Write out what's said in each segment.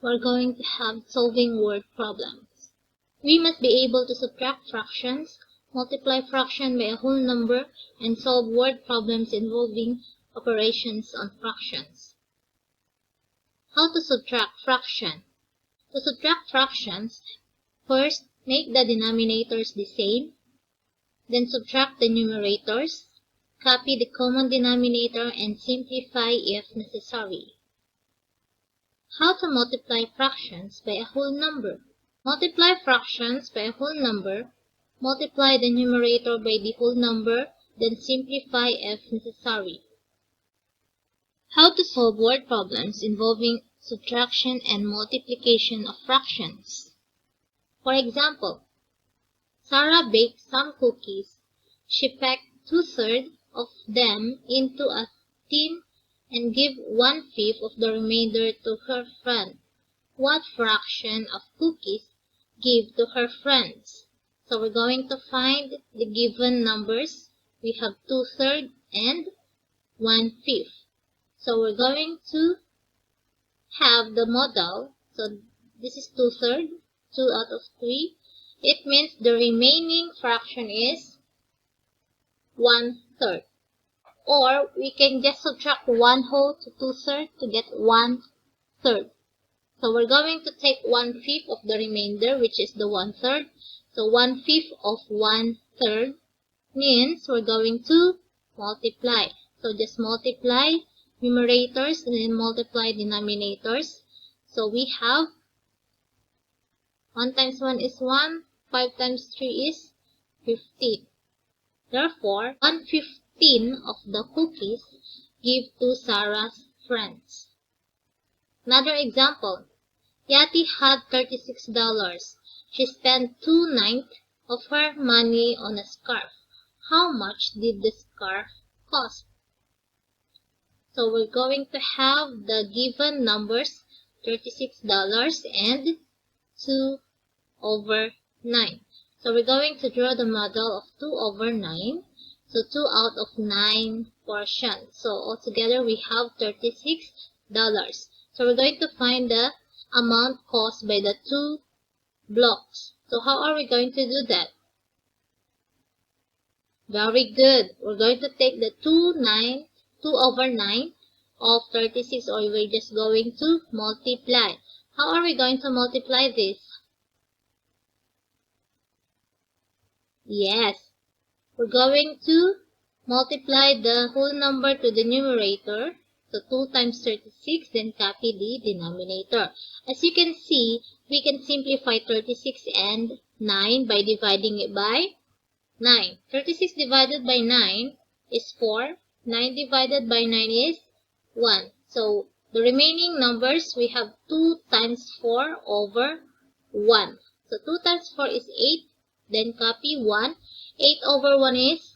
we're going to have solving word problems. We must be able to subtract fractions, multiply fraction by a whole number, and solve word problems involving operations on fractions. How to subtract fraction? To subtract fractions, first make the denominators the same, then subtract the numerators, copy the common denominator, and simplify if necessary. How to multiply fractions by a whole number? Multiply fractions by a whole number, multiply the numerator by the whole number, then simplify if necessary. How to solve word problems involving subtraction and multiplication of fractions? For example, Sarah baked some cookies. She packed 2/3 of them into a tin and gave 1/5 of the remainder to her friend. What fraction of cookies give to her friends? So we're going to find the given numbers. We have 2/3 and 1/5. So we're going to have the model. So this is 2/3, 2 out of 3. It means the remaining fraction is 1/3. Or we can just subtract 1 whole to 2/3 to get 1/3. So we're going to take 1/5 of the remainder, which is the 1/3. So 1/5 of 1/3 means we're going to multiply. So just multiply numerators and then multiply denominators. So we have 1 times 1 is 1, 5 times 3 is 15. Therefore, 1/15 of the cookies give to Sarah's friends. Another example. Yati had $36. She spent 2/9 of her money on a scarf. How much did the scarf cost? So we're going to have the given numbers, $36 and 2/9. So we're going to draw the model of 2/9. So 2 out of 9 portions. So altogether we have $36. So we're going to find the amount caused by the 2 blocks. So how are we going to do that? Very good. We're going to take the 2/9 of 36, or we're just going to multiply. How are we going to multiply this? Yes, we're going to multiply the whole number to the numerator. So 2 times 36, then copy the denominator. As you can see, we can simplify 36 and 9 by dividing it by 9. 36 divided by 9 is 4. 9 divided by 9 is 1. So the remaining numbers, we have 2 times 4/1. So 2 times 4 is 8. Then copy 1. 8/1 is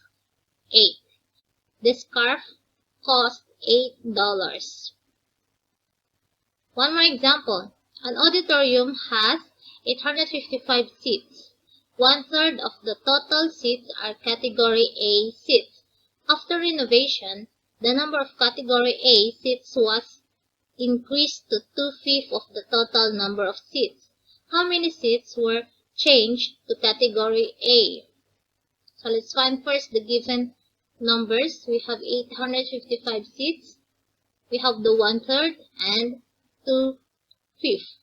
8. The scarf cost $8. One more example. An auditorium has 855 seats. 1/3 of the total seats are Category A seats. After renovation, the number of Category A seats was increased to 2/5 of the total number of seats. How many seats were changed to Category A? So let's find first the given numbers. We have 855 seats. We have the 1/3 and 2/5.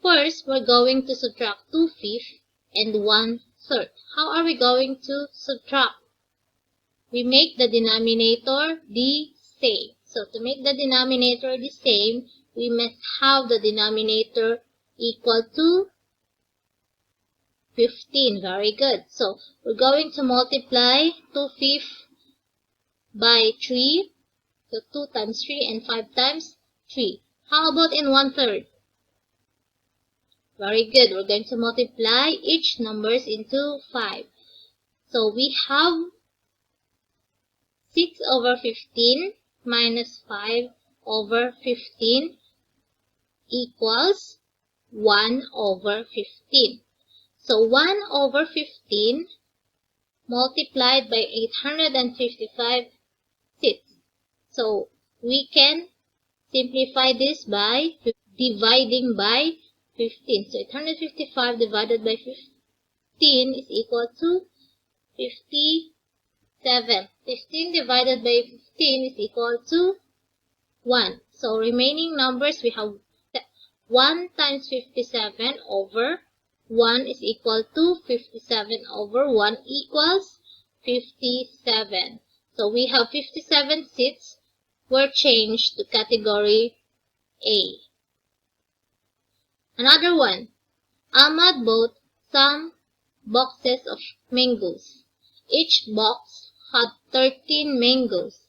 First, we're going to subtract 2/5 and 1/3. How are we going to subtract? We make the denominator the same. So to make the denominator the same, we must have the denominator equal to 15. Very good. So we're going to multiply 2/5 by 3. So 2 times 3 and 5 times 3. How about in 1/3? Very good. We're going to multiply each numbers into 5. So we have 6/15 minus 5/15 equals 1/15. So 1/15 multiplied by 855 seats. So we can simplify this by dividing by 15. So 855 divided by 15 is equal to 57. 15 divided by 15 is equal to 1. So remaining numbers, we have 1 times 57 over 1 is equal to 57 over 1 equals 57. So we have 57 seats were changed to category A. Another one. Ahmad bought some boxes of mangoes. Each box had 13 mangoes.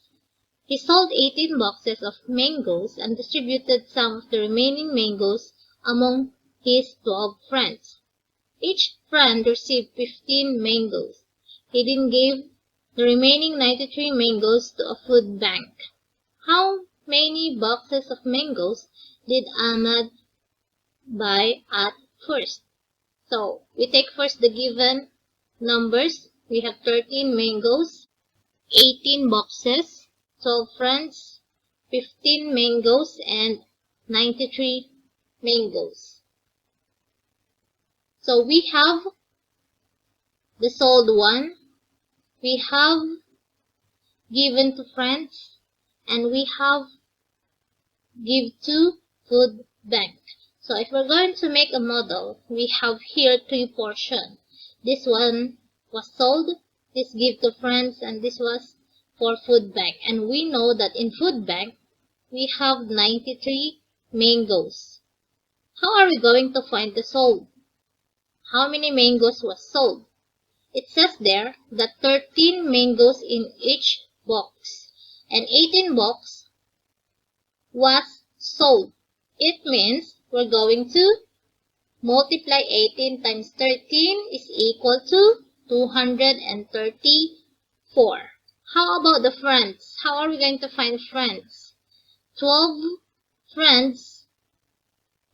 He sold 18 boxes of mangoes and distributed some of the remaining mangoes among his 12 friends. Each friend received 15 mangoes. He then gave the remaining 93 mangoes to a food bank. How many boxes of mangoes did Ahmad buy at first? So, we take first the given numbers. We have 13 mangoes, 18 boxes, 12 friends, 15 mangoes, and 93 mangoes. So we have the sold one, we have given to friends, and we have give to food bank. So if we're going to make a model, we have here 3 portions. This one was sold, this give to friends, and this was for food bank. And we know that in food bank, we have 93 mangoes. How are we going to find the sold? How many mangoes was sold? It says there that 13 mangoes in each box and 18 box was sold. It means we're going to multiply 18 times 13 is equal to 234. How about the friends? How are we going to find friends? 12 friends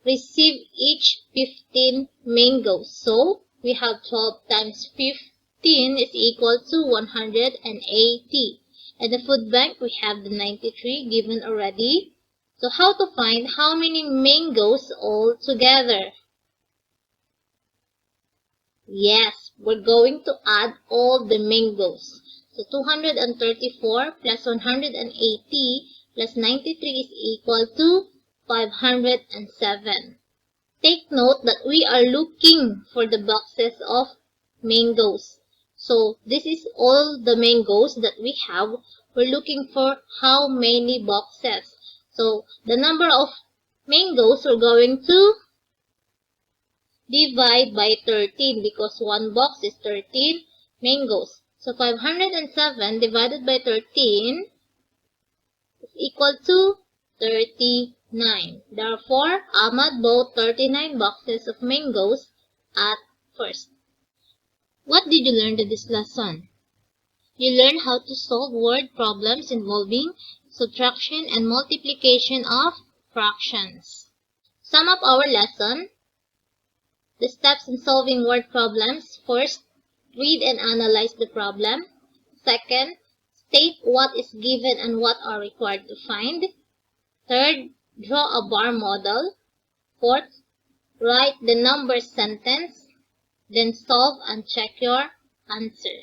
receive each 15 mangoes. So, we have 12 times 15 is equal to 180. At the food bank, we have the 93 given already. So, how to find how many mangoes all together? Yes, we're going to add all the mangoes. So 234 plus 180 plus 93 is equal to 507. Take note that we are looking for the boxes of mangoes. So this is all the mangoes that we have. We're looking for how many boxes. So the number of mangoes we're going to divide by 13 because one box is 13 mangoes. So 507 divided by 13 is equal to 39. Therefore, Ahmad bought 39 boxes of mangoes at first. What did you learn in this lesson? You learned how to solve word problems involving subtraction and multiplication of fractions. Sum up our lesson. The steps in solving word problems. First, read and analyze the problem. Second, state what is given and what are required to find. Third, draw a bar model. Fourth, write the numbers sentence. Then solve and check your answer.